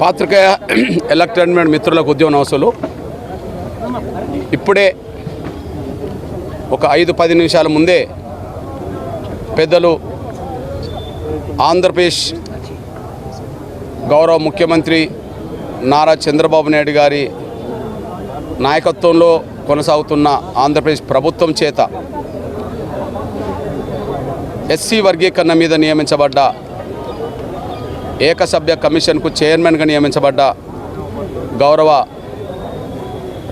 పాత్రికేయ ఎలక్ట్రానిక్ మిత్రులకు ఉద్యమ నవసలు ఇప్పుడే ఒక 5-10 నిమిషాల ముందే పెద్దలు ఆంధ్రప్రదేశ్ గౌరవ ముఖ్యమంత్రి నారా చంద్రబాబు నాయుడు గారి నాయకత్వంలో కొనసాగుతున్న ఆంధ్రప్రదేశ్ ప్రభుత్వం చేత ఎస్సీ వర్గీకరణ మీద నియమించబడ్డ ఏకసభ్య కమిషన్కు చైర్మన్గా నియమించబడ్డ గౌరవ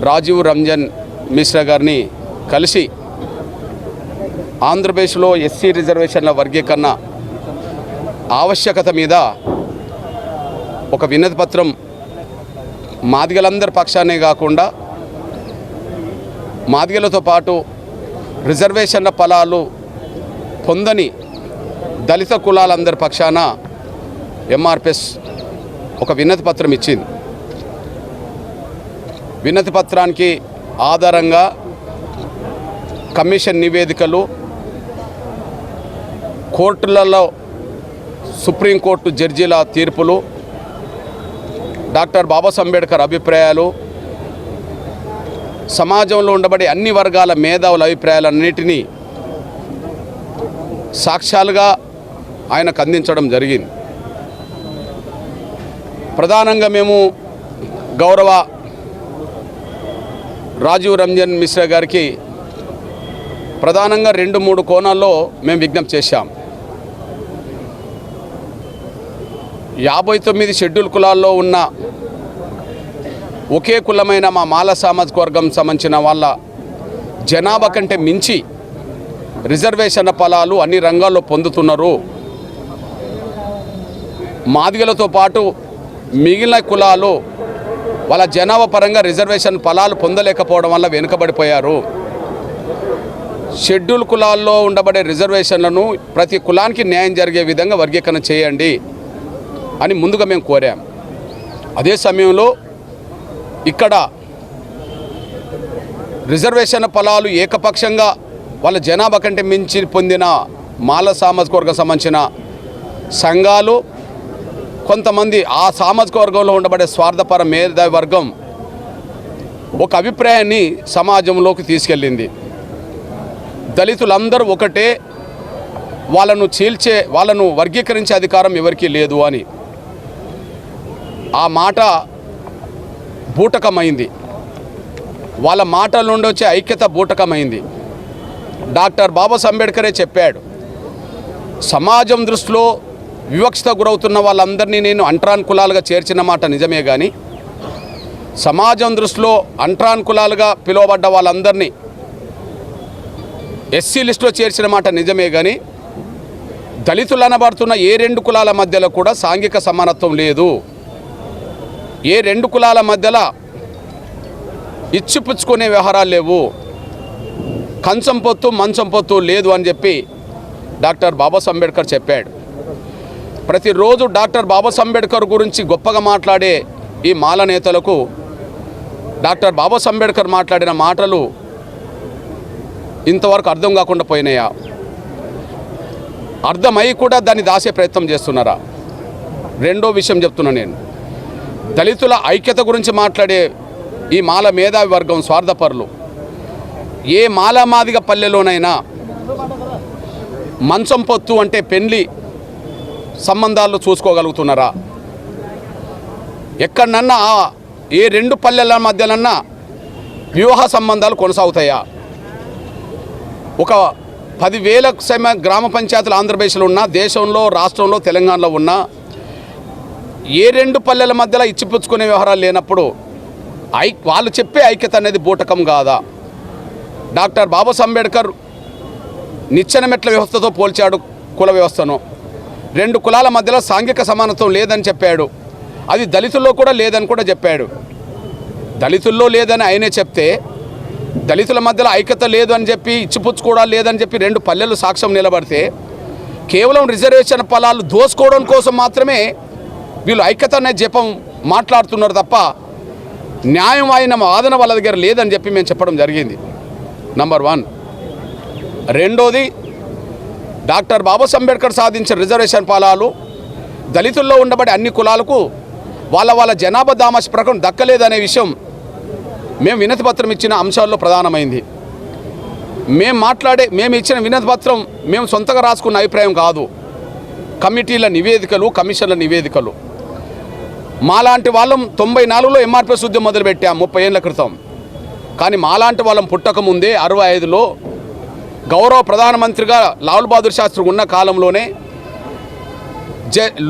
రాజీవ్ రంజన్ మిశ్రా గారిని కలిసి ఆంధ్రప్రదేశ్లో ఎస్సీ రిజర్వేషన్ల వర్గీకరణ ఆవశ్యకత మీద ఒక వినతి పత్రం మాదిగలందరి పక్షానే కాకుండా మాదిగలతో పాటు రిజర్వేషన్ల ఫలాలు పొందని దళిత కులాలందరి పక్షాన ఎంఆర్పిఎస్ ఒక వినతి పత్రం ఇచ్చింది. వినతి పత్రానికి ఆధారంగా కమిషన్ నివేదికలు, కోర్టులలో సుప్రీంకోర్టు జడ్జీల తీర్పులు, డాక్టర్ బాబాసాహెబ్ అంబేద్కర్ అభిప్రాయాలు, సమాజంలో ఉండబడే అన్ని వర్గాల మేధావుల అభిప్రాయాలన్నిటినీ సాక్ష్యాలుగా ఆయనకు అందించడం జరిగింది. ప్రధానంగా మేము గౌరవ రాజీవ్ రంజన్ మిశ్రా గారికి ప్రధానంగా 2-3 కోణాల్లో మేము విజ్ఞప్తి చేశాం. 59 షెడ్యూల్ కులాల్లో ఉన్న ఒకే కులమైన మా మాల సామాజిక వర్గం సంబంధించిన వాళ్ళ జనాభా కంటే మించి రిజర్వేషన్ ఫలాలు అన్ని రంగాల్లో పొందుతున్నారు. మాదిగలతో పాటు మిగిలిన కులాలు వాళ్ళ జనాభా పరంగా రిజర్వేషన్ ఫలాలు పొందలేకపోవడం వల్ల వెనుకబడిపోయారు. షెడ్యూల్ కులాల్లో ఉండబడే రిజర్వేషన్లను ప్రతి కులానికి న్యాయం జరిగే విధంగా వర్గీకరణ చేయండి అని ముందుగా మేము కోరాం. అదే సమయంలో ఇక్కడ రిజర్వేషన్ ఫలాలు ఏకపక్షంగా వాళ్ళ జనాభా కంటే మించి పొందిన మాల సామాజిక వర్గం సంబంధించిన సంఘాలు, కొంతమంది ఆ సామాజిక వర్గంలో ఉండబడే స్వార్థపర మేధావి వర్గం ఒక అభిప్రాయాన్ని సమాజంలోకి తీసుకెళ్ళింది. దళితులందరూ ఒకటే, వాళ్ళను వర్గీకరించే అధికారం ఎవరికీ లేదు అని. ఆ మాట బూటకమైంది. వాళ్ళ మాటల నుండి వచ్చే ఐక్యత బూటకమైంది. డాక్టర్ బాబాసాహెబ్ అంబేద్కరే చెప్పాడు, సమాజం దృష్టిలో వివక్షత గురవుతున్న వాళ్ళందరినీ నేను అంట్రాన్ కులాలుగా చేర్చిన మాట నిజమే, కానీ సమాజం దృష్టిలో అంట్రాన్ కులాలుగా పిలువబడ్డ వాళ్ళందరినీ ఎస్సీ లిస్టులో చేర్చిన మాట నిజమే, కానీ దళితులు అనబడుతున్న ఏ 2 కులాల మధ్యలో కూడా సాంఘిక సమానత్వం లేదు. ఏ 2 కులాల మధ్యలో ఇచ్చిపుచ్చుకునే వ్యవహారాలు లేవు. కంచం పొత్తు మంచం పొత్తు లేదు అని చెప్పి డాక్టర్ బాబాసాహెబ్ అంబేద్కర్ చెప్పాడు. ప్రతిరోజు డాక్టర్ బాబాసాహెబ్ అంబేద్కర్ గురించి గొప్పగా మాట్లాడే ఈ మాల నేతలకు డాక్టర్ బాబాసాహెబ్ అంబేద్కర్ మాట్లాడిన మాటలు ఇంతవరకు అర్థం కాకుండా పోయినాయా? అర్థమై కూడా దాన్ని దాసే ప్రయత్నం చేస్తున్నారా? రెండో విషయం చెప్తున్నా నేను, దళితుల ఐక్యత గురించి మాట్లాడే ఈ మాల మేధావి వర్గం స్వార్థపరులు ఏ మాలమాదిగ పల్లెలోనైనా మంచం పొత్తు అంటే పెళ్లి సంబంధాలు చూసుకోగలుగుతున్నారా? ఎక్కడనన్నా ఏ 2 పల్లెల మధ్యనన్నా వివాహ సంబంధాలు కొనసాగుతాయా? ఒక 10,000 గ్రామ పంచాయతీలు ఆంధ్రప్రదేశ్లో ఉన్న, దేశంలో, రాష్ట్రంలో, తెలంగాణలో ఉన్న ఏ 2 పల్లెల మధ్యలో ఇచ్చిపుచ్చుకునే వ్యవహారాలు లేనప్పుడు వాళ్ళు చెప్పే ఐక్యత అనేది బూటకం కాదా? డాక్టర్ బాబాసాహెబ్ అంబేద్కర్ నిచ్చెన మెట్ల వ్యవస్థతో పోల్చాడు కుల వ్యవస్థను. 2 కులాల మధ్యలో సాంఘిక సమానత్వం లేదని చెప్పాడు. అది దళితుల్లో కూడా లేదని కూడా చెప్పాడు. దళితుల్లో లేదని ఆయనే చెప్తే, దళితుల మధ్యలో ఐక్యత లేదు అని చెప్పి, ఇచ్చిపుచ్చుకోవడం లేదని చెప్పి 2 పల్లెలు సాక్ష్యం నిలబడితే, కేవలం రిజర్వేషన్ ఫలాలు దోసుకోవడం కోసం మాత్రమే వీళ్ళు ఐక్యత అనే జపం మాట్లాడుతున్నారు తప్ప న్యాయం అయిన వాదన వాళ్ళ దగ్గర లేదని చెప్పి మేము చెప్పడం జరిగింది. నంబర్ 1. రెండోది, డాక్టర్ బాబాసాహెబ్ అంబేద్కర్ సాధించిన రిజర్వేషన్ ఫలాలు దళితుల్లో ఉండబడే అన్ని కులాలకు వాళ్ళ జనాభా దామాష ప్రకారం దక్కలేదనే విషయం మేము వినతి పత్రం ఇచ్చిన అంశాల్లో ప్రధానమైంది. మేము ఇచ్చిన వినతి పత్రం మేము సొంతగా రాసుకున్న అభిప్రాయం కాదు. కమిటీల నివేదికలు, కమిషన్ల నివేదికలు. మాలాంటి వాళ్ళం 94లో ఎంఆర్పిఎస్ ఉద్యమం మొదలుపెట్టాం 30 ఏళ్ల క్రితం. కానీ మాలాంటి వాళ్ళం పుట్టకముందే 65లో గౌరవ ప్రధానమంత్రిగా లాల్ బహదూర్ శాస్త్రి ఉన్న కాలంలోనే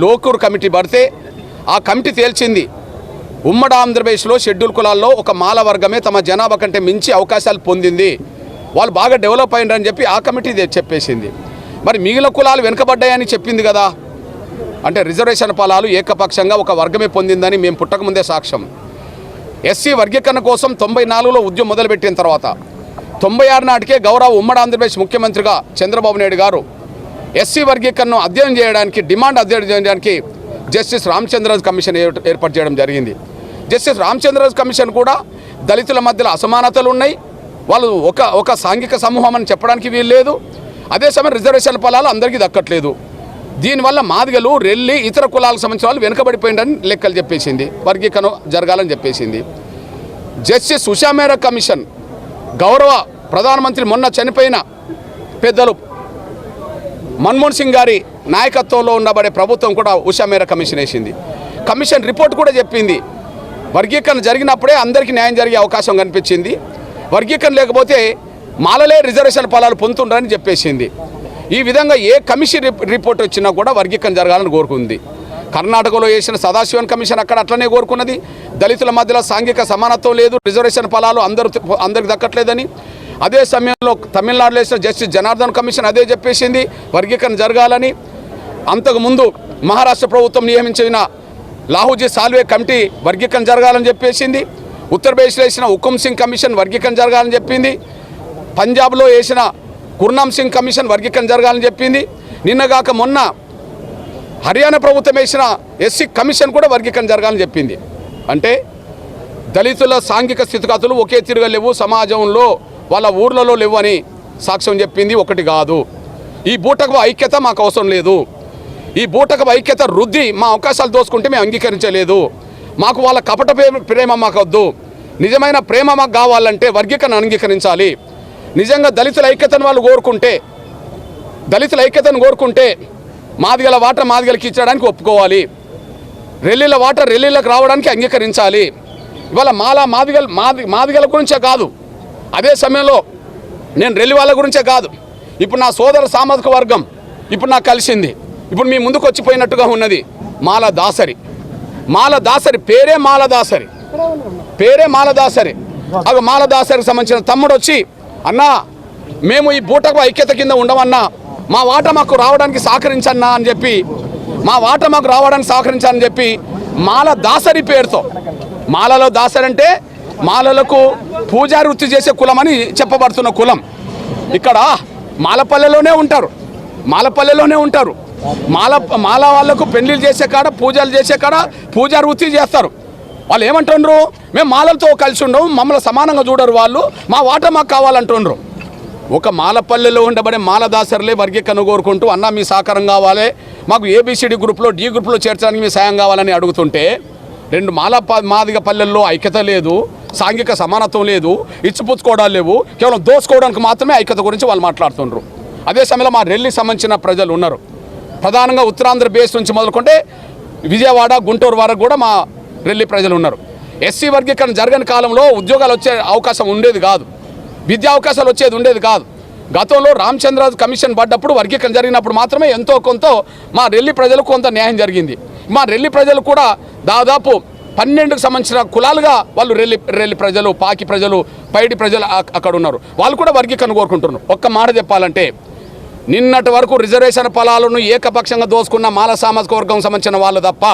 లోకూర్ కమిటీ పడితే ఆ కమిటీ తేల్చింది ఉమ్మడి ఆంధ్రప్రదేశ్లో షెడ్యూల్ కులాల్లో ఒక మాల వర్గమే తమ జనాభా కంటే మించి అవకాశాలు పొందింది, వాళ్ళు బాగా డెవలప్ అయినారని చెప్పి ఆ కమిటీ చెప్పేసింది. మరి మిగిలిన కులాలు వెనుకబడ్డాయని చెప్పింది కదా. అంటే రిజర్వేషన్ ఫలాలు ఏకపక్షంగా ఒక వర్గమే పొందిందని మేము పుట్టకముందే సాక్ష్యం. ఎస్సీ వర్గీకరణ కోసం 94లో ఉద్యమం మొదలుపెట్టిన తర్వాత 96 నాటికే గౌరవ ఉమ్మడి ఆంధ్రప్రదేశ్ ముఖ్యమంత్రిగా చంద్రబాబు నాయుడు గారు ఎస్సీ వర్గీకరణను అధ్యయనం చేయడానికి అధ్యయనం చేయడానికి జస్టిస్ రామచంద్రరాజు కమిషన్ ఏర్పాటు చేయడం జరిగింది. జస్టిస్ రామచంద్రరాజు కమిషన్ కూడా దళితుల మధ్యలో అసమానతలు ఉన్నాయి, వాళ్ళు ఒక సాంఘిక సమూహం అని చెప్పడానికి వీలు లేదు. అదే సమయం రిజర్వేషన్ ఫలాలు అందరికీ దక్కట్లేదు. దీనివల్ల మాదిగలు, రెల్లి, ఇతర కులాలకు సంబంధించిన వాళ్ళు వెనుకబడిపోయిందని లెక్కలు చెప్పేసింది, వర్గీకరణ జరగాలని చెప్పేసింది. జస్టిస్ ఉషా మేరా కమిషన్ గౌరవ ప్రధానమంత్రి మొన్న చనిపోయిన పెద్దలు మన్మోహన్ సింగ్ గారి నాయకత్వంలో ఉండబడే ప్రభుత్వం కూడా ఉషా మేరా కమిషన్ వేసింది. కమిషన్ రిపోర్ట్ కూడా చెప్పింది వర్గీకరణ జరిగినప్పుడే అందరికీ న్యాయం జరిగే అవకాశం కనిపించింది, వర్గీకరణ లేకపోతే మాలలే రిజర్వేషన్ ఫలాలు పొందుతుంటారని చెప్పేసింది. ఈ విధంగా ఏ కమిషన్ రిపోర్ట్ వచ్చినా కూడా వర్గీకరణ జరగాలని కోరుకుంది. కర్ణాటకలో వేసిన సదాశివన్ కమిషన్ అక్కడ అట్లనే కోరుకున్నది. దళితుల మధ్యలో సాంఘిక సమానత్వం లేదు, రిజర్వేషన్ ఫలాలు అందరికి దక్కట్లేదని. అదే సమయంలో తమిళనాడులో వేసిన జస్టిస్ జనార్దన్ కమిషన్ అదే చెప్పేసింది, వర్గీకరణ జరగాలని. అంతకుముందు మహారాష్ట్ర ప్రభుత్వం నియమించిన లాహూజీ సాల్వే కమిటీ వర్గీకరణ జరగాలని చెప్పేసింది. ఉత్తరప్రదేశ్లో వేసిన హుకుమ్ సింగ్ కమిషన్ వర్గీకరణ జరగాలని చెప్పింది. పంజాబ్లో వేసిన కుర్నామ్ సింగ్ కమిషన్ వర్గీకరణ జరగాలని చెప్పింది. నిన్నగాక మొన్న హర్యానా ప్రభుత్వం వేసిన ఎస్సీ కమిషన్ కూడా వర్గీకరణ జరగాలని చెప్పింది. అంటే దళితుల సాంఘిక స్థితిగతులు ఒకే తిరుగా లేవు, సమాజంలో వాళ్ళ ఊర్లలో లేవు అని సాక్ష్యం చెప్పింది. ఒకటి కాదు, ఈ బూటకపు ఐక్యత మాకు అవసరం లేదు, ఈ బూటకపు ఐక్యత రుద్ది మా అవకాశాలు దోసుకుంటే మేము అంగీకరించలేదు, మాకు వాళ్ళ కపట ప్రేమ మాకు వద్దు, నిజమైన ప్రేమ మాకు కావాలంటే వర్గీకరణ అంగీకరించాలి. నిజంగా దళితుల ఐక్యతను వాళ్ళు కోరుకుంటే మాదిగల వాట మాదిగలకి ఇచ్చడానికి ఒప్పుకోవాలి, రెల్లిల వాట రెల్లిలకు రావడానికి అంగీకరించాలి. ఇవాళ మాదిగల గురించే కాదు, అదే సమయంలో నేను రెల్లి వాళ్ళ గురించే కాదు, ఇప్పుడు నా సోదర సామాజిక వర్గం ఇప్పుడు నాకు కలిసింది, ఇప్పుడు మీ ముందుకు వచ్చిపోయినట్టుగా ఉన్నది మాల దాసరి. పేరే మాలదాసరి. అవి మాలదాసరికి సంబంధించిన తమ్ముడు వచ్చి, అన్నా మేము ఈ బూటకు ఐక్యత కింద ఉండమన్నా, మా వాట మాకు రావడానికి సహకరించన్నా అని చెప్పి, మాల దాసరి పేరుతో, మాలలో దాసరి అంటే మాలలకు పూజారి వృత్తి చేసే కులం అని చెప్పబడుతున్న కులం. ఇక్కడ మాలపల్లెలోనే ఉంటారు. మాల వాళ్ళకు పెళ్లిళ్ళు చేసే కాడ, పూజలు చేసే కాడ పూజారి వృత్తి చేస్తారు. వాళ్ళు ఏమంటుండ్రు, మేము మాలలతో కలిసి ఉండవు, మమ్మల్ని సమానంగా చూడరు, వాళ్ళు మా వాట మాకు కావాలంటుండ్రు. ఒక మాలపల్లెలో ఉండబడే మాలదాసరులే వర్గీకరణ కోరుకుంటూ, అన్న మీ సహకారం కావాలి, మాకు ఏబిసిడి గ్రూప్లో డి గ్రూప్లో చేర్చడానికి మీ సాయం కావాలని అడుగుతుంటే, రెండు మాదిగ పల్లెల్లో ఐక్యత లేదు, సాంఘిక సమానత్వం లేదు, ఇచ్చిపుచ్చుకోవడాలు లేవు, కేవలం దోసుకోవడానికి మాత్రమే ఐక్యత గురించి వాళ్ళు మాట్లాడుతుండ్రు. అదే సమయంలో మా రెల్లికి సంబంధించిన ప్రజలు ఉన్నారు, ప్రధానంగా ఉత్తరాంధ్ర బేస్ నుంచి మొదలుకుంటే విజయవాడ, గుంటూరు వరకు కూడా మా రెల్లి ప్రజలు ఉన్నారు. ఎస్సీ వర్గీకరణ జరగని కాలంలో ఉద్యోగాలు వచ్చే అవకాశం ఉండేది కాదు, విద్యా అవకాశాలు వచ్చేది ఉండేది కాదు. గతంలో రామచంద్రరాజు కమిషన్ పడ్డప్పుడు, వర్గీకరణ జరిగినప్పుడు మాత్రమే ఎంతో కొంత మా రెల్లి ప్రజలకు కొంత న్యాయం జరిగింది. మా రెల్లి ప్రజలు కూడా దాదాపు 12కు సంబంధించిన కులాలుగా వాళ్ళు రెల్లి ప్రజలు, పాకి ప్రజలు, పైడి ప్రజలు అక్కడ ఉన్నారు. వాళ్ళు కూడా వర్గీకరణ కోరుకుంటున్నారు. ఒక్క మాట చెప్పాలంటే, నిన్నటి వరకు రిజర్వేషన్ ఫలాలను ఏకపక్షంగా దోసుకున్న మాల సామాజిక వర్గం సంబంధించిన వాళ్ళు తప్ప,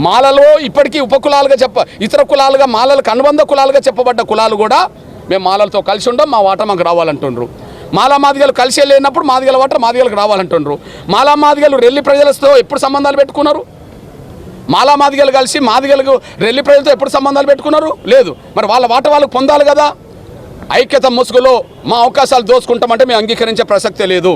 మాలలో ఇప్పటికీ ఉపకులాలుగా ఇతర కులాలుగా, మాలలకు అనుబంధ కులాలుగా చెప్పబడ్డ కులాలు కూడా మేము మాలలతో కలిసి ఉండం, మా వాట మాకు రావాలంటుండ్రు. మాదిగలు కలిసి లేనప్పుడు మాదిగల వాట మాదిగలకు రావాలంటుండ్రు. మాదిగలు రెల్లి ప్రజలతో ఎప్పుడు సంబంధాలు పెట్టుకున్నారు? మాదిగలు కలిసి మాదిగలకు రెల్లి ప్రజలతో ఎప్పుడు సంబంధాలు పెట్టుకున్నారు? లేదు. మరి వాళ్ళ వాట వాళ్ళకు పొందాలి కదా. ఐక్యత ముసుగులో మా అవకాశాలు దోచుకుంటామంటే మేము అంగీకరించే ప్రసక్తే లేదు.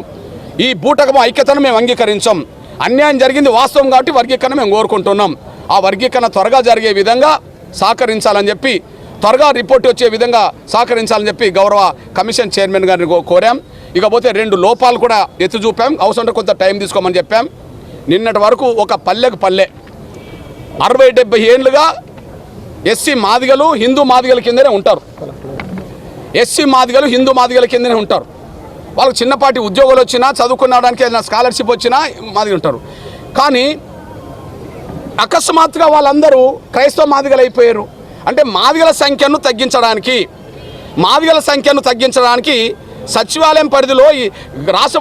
ఈ బూటకము ఐక్యతను మేము అంగీకరించాం. అన్యాయం జరిగింది వాస్తవం కాబట్టి వర్గీకరణ మేము కోరుకుంటున్నాం. ఆ వర్గీకరణ త్వరగా జరిగే విధంగా సహకరించాలని చెప్పి, త్వరగా రిపోర్ట్ వచ్చే విధంగా సహకరించాలని చెప్పి గౌరవ కమిషన్ చైర్మన్ గారిని కోరాం. ఇకపోతే 2 లోపాలు కూడా ఎత్తి చూపాం. అవసరం కొంత టైం తీసుకోమని చెప్పాం. నిన్నటి వరకు ఒక పల్లెకు పల్లె 60-70 ఏళ్ళుగా ఎస్సీ మాదిగలు హిందూ మాదిగల కిందనే ఉంటారు. ఎస్సీ మాదిగలు హిందూ మాదిగల కిందనే ఉంటారు. వాళ్ళకి చిన్నపాటి ఉద్యోగాలు వచ్చినా, చదువుకునడానికి ఏదైనా స్కాలర్షిప్ వచ్చినా మాదిగలు ఉంటారు. కానీ అకస్మాత్తుగా వాళ్ళందరూ క్రైస్తవ మాదిగలు అయిపోయారు. అంటే మాదిగల సంఖ్యను తగ్గించడానికి సచివాలయం పరిధిలో ఈ రాష్ట్ర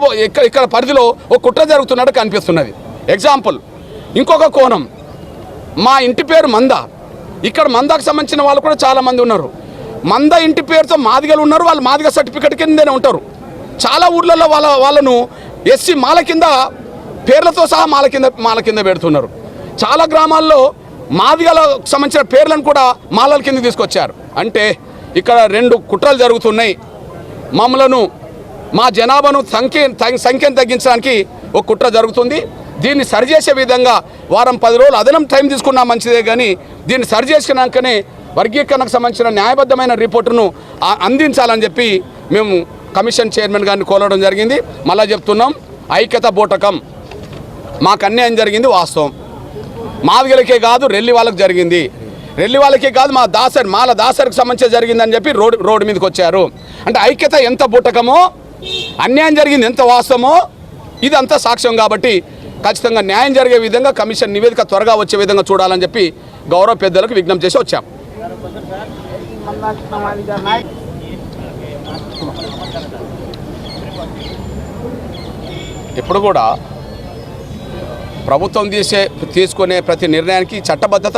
ఇక్కడ పరిధిలో ఒక కుట్ర జరుగుతున్నట్టు కనిపిస్తున్నది. ఎగ్జాంపుల్, ఇంకొక కోణం, మా ఇంటి పేరు మంద. ఇక్కడ మందాకు సంబంధించిన వాళ్ళు కూడా చాలామంది ఉన్నారు. మంద ఇంటి పేరుతో మాదిగలు ఉన్నారు. వాళ్ళు మాదిగ సర్టిఫికెట్ కిందనే ఉంటారు. చాలా ఊర్లలో వాళ్ళను ఎస్సీ మాల కింద పేర్లతో సహా మాల కింద పెడుతున్నారు. చాలా గ్రామాల్లో మాదిగలకు సంబంధించిన పేర్లను కూడా మాలల కింద తీసుకొచ్చారు. అంటే ఇక్కడ 2 కుట్రలు జరుగుతున్నాయి. మమ్మలను, మా జనాభాను సంఖ్యను తగ్గించడానికి ఒక కుట్ర జరుగుతుంది. దీన్ని సరిచేసే విధంగా వారం 10 రోజులు అదనం టైం తీసుకున్నా మంచిదే, కానీ దీన్ని సరిచేసినాకనే వర్గీకరణకు సంబంధించిన న్యాయబద్ధమైన రిపోర్టును అందించాలని చెప్పి మేము కమిషన్ చైర్మన్ గారిని కోరడం జరిగింది. మళ్ళా చెప్తున్నాం, ఐక్యత బూటకం. మాకు అన్యాయం జరిగింది వాస్తవం. మాదిగలకే కాదు, రెల్లి వాళ్ళకి జరిగింది. రెల్లి వాళ్ళకే కాదు, మాల దాసరికి సంబంధించి జరిగిందని చెప్పి రోడ్డు మీదకి వచ్చారు. అంటే ఐక్యత ఎంత బూటకమో, అన్యాయం జరిగింది ఎంత వాస్తవమో ఇదంతా సాక్ష్యం. కాబట్టి ఖచ్చితంగా న్యాయం జరిగే విధంగా కమిషన్ నివేదిక త్వరగా వచ్చే విధంగా చూడాలని చెప్పి గౌరవ పెద్దలకు విజ్ఞప్తి చేసి వచ్చాం. ఇప్పుడు కూడా ప్రభుత్వం తీసుకునే ప్రతి నిర్ణయానికి చట్టబద్ధత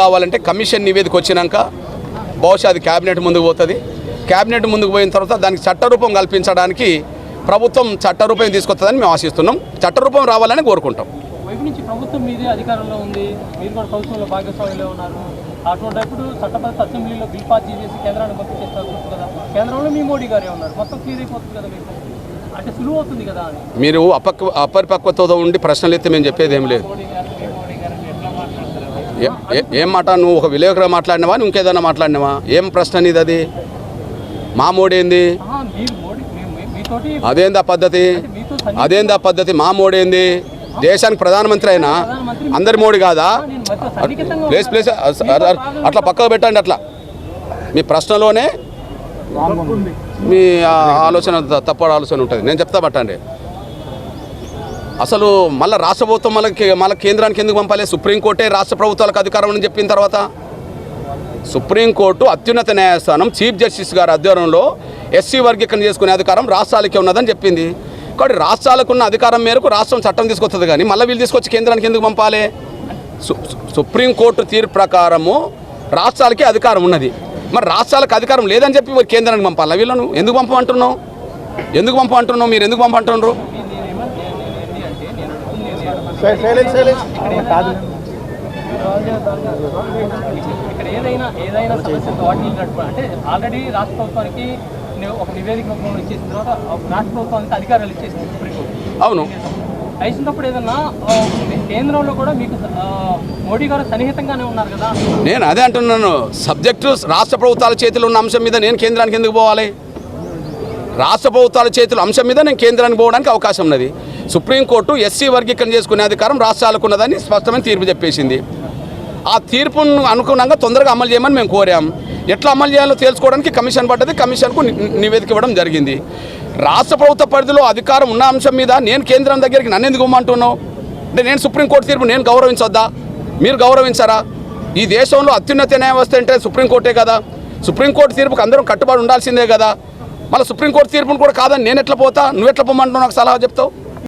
కావాలంటే కమిషన్ నివేదిక వచ్చినాక బహుశా అది క్యాబినెట్ ముందుకు పోతుంది. క్యాబినెట్ ముందుకు పోయిన తర్వాత దానికి చట్టరూపం కల్పించడానికి ప్రభుత్వం చట్టరూపం తీసుకొస్తుందని మేము ఆశిస్తున్నాం. చట్టరూపం రావాలని కోరుకుంటాం. వైపు నుంచి ప్రభుత్వం మీదే అధికారంలో ఉంది, మీరు కూడా ప్రభుత్వంలో భాగస్వామ్యంలో ఉన్నారు. అటువంటిప్పుడు చట్టబద్ధ అసెంబ్లీలో బిల్ పాస్ చేసి కేంద్రానికి పంపించేస్తారు కదా. కేంద్రంలో మీ మోడీ గారే ఉన్నారు, మొత్తం క్లియర్ అయిపోతుంది కదా మీకు. అంటే సులువు అవుతుంది కదా అని మీరు అపరిపక్వతతో ఉండి ప్రశ్నలు ఎత్తే మేము చెప్పేది ఏం లేదు. ఏం మాట, నువ్వు ఒక విలేకరుగా మాట్లాడినావా, నువ్వు ఇంకేదైనా మాట్లాడినావా? ఏం ప్రశ్న నీది? అది మా మోడీ ఏంది? అదేందా పద్ధతి? మా మోడీ ఏంది? దేశానికి ప్రధానమంత్రి అయినా అందరి మోడీ కాదా? ప్లేస్ అట్లా పక్కకు పెట్టండి. అట్లా మీ ప్రశ్నలోనే మీ ఆలోచన తప్పుడు ఆలోచన ఉంటుంది. నేను చెప్తా పట్టండి. అసలు మళ్ళీ రాష్ట్ర ప్రభుత్వం మళ్ళీ కేంద్రానికి ఎందుకు పంపాలి? సుప్రీంకోర్టే రాష్ట్ర ప్రభుత్వాలకు అధికారం అని చెప్పిన తర్వాత సుప్రీంకోర్టు అత్యున్నత న్యాయస్థానం చీఫ్ జస్టిస్ గారి ఆధ్వర్యంలో ఎస్సీ వర్గీకరణ చేసుకునే అధికారం రాష్ట్రాలకే ఉన్నదని చెప్పింది. కాబట్టి రాష్ట్రాలకు ఉన్న అధికారం మేరకు రాష్ట్రం చట్టం తీసుకొస్తుంది, కానీ మళ్ళీ వీళ్ళు తీసుకొచ్చి కేంద్రానికి ఎందుకు పంపాలి? సుప్రీంకోర్టు తీర్పు ప్రకారము రాష్ట్రాలకి అధికారం ఉన్నది. మరి రాష్ట్రాలకు అధికారం లేదని చెప్పి కేంద్రానికి పంపాలి. వీళ్ళను ఎందుకు పంపమంటున్నావు? మీరు ఎందుకు పంపంటున్నారు? ఇక్కడ ఏదైనా సమస్య అంటే ఆల్రెడీ రాష్ట్ర ప్రభుత్వానికి ఒక నివేదిక ఇచ్చేసిన తర్వాత రాష్ట్ర ప్రభుత్వానికి అధికారాలు ఇచ్చేసింది సుప్రీంకోర్టు. అవును, అయినప్పుడు ఏదన్నా కేంద్రంలో కూడా మీకు మోడీ గారు సన్నిహితంగానే ఉన్నారు కదా. నేను అదే అంటున్నాను. సబ్జెక్టు రాష్ట్ర ప్రభుత్వాల చేతిలో ఉన్న అంశం మీద నేను కేంద్రానికి ఎందుకు పోవాలి? రాష్ట్ర ప్రభుత్వాల చేతుల అంశం మీద నేను కేంద్రానికి పోవడానికి అవకాశం ఉన్నది. సుప్రీంకోర్టు ఎస్సీ వర్గీకరణ చేసుకునే అధికారం రాష్ట్రాలకు ఉన్నదని స్పష్టమైన తీర్పు చెప్పేసింది. ఆ తీర్పును అనుగుణంగా తొందరగా అమలు చేయమని మేము కోరాం. ఎట్లా అమలు చేయాలో తెలుసుకోవడానికి కమిషన్ పడ్డది. కమిషన్కు నివేదిక ఇవ్వడం జరిగింది. రాష్ట్ర ప్రభుత్వ పరిధిలో అధికారం ఉన్న అంశం మీద నేను కేంద్రం దగ్గరికి నన్ను ఎందుకు ఇవ్వమంటున్నావు? అంటే నేను సుప్రీంకోర్టు తీర్పు నేను గౌరవించొద్దా? మీరు గౌరవించారా? ఈ దేశంలో అత్యున్నత న్యాయవ్యవస్థ అంటే సుప్రీంకోర్టే కదా. సుప్రీంకోర్టు తీర్పుకు అందరం కట్టుబడి ఉండాల్సిందే కదా. మళ్ళీ సుప్రీంకోర్టు తీర్పును కూడా కాదని నేను ఎట్లా పోతా? నువ్వు ఎట్లా పోమంటున్నావు? నాకు సలహా చెప్తావు?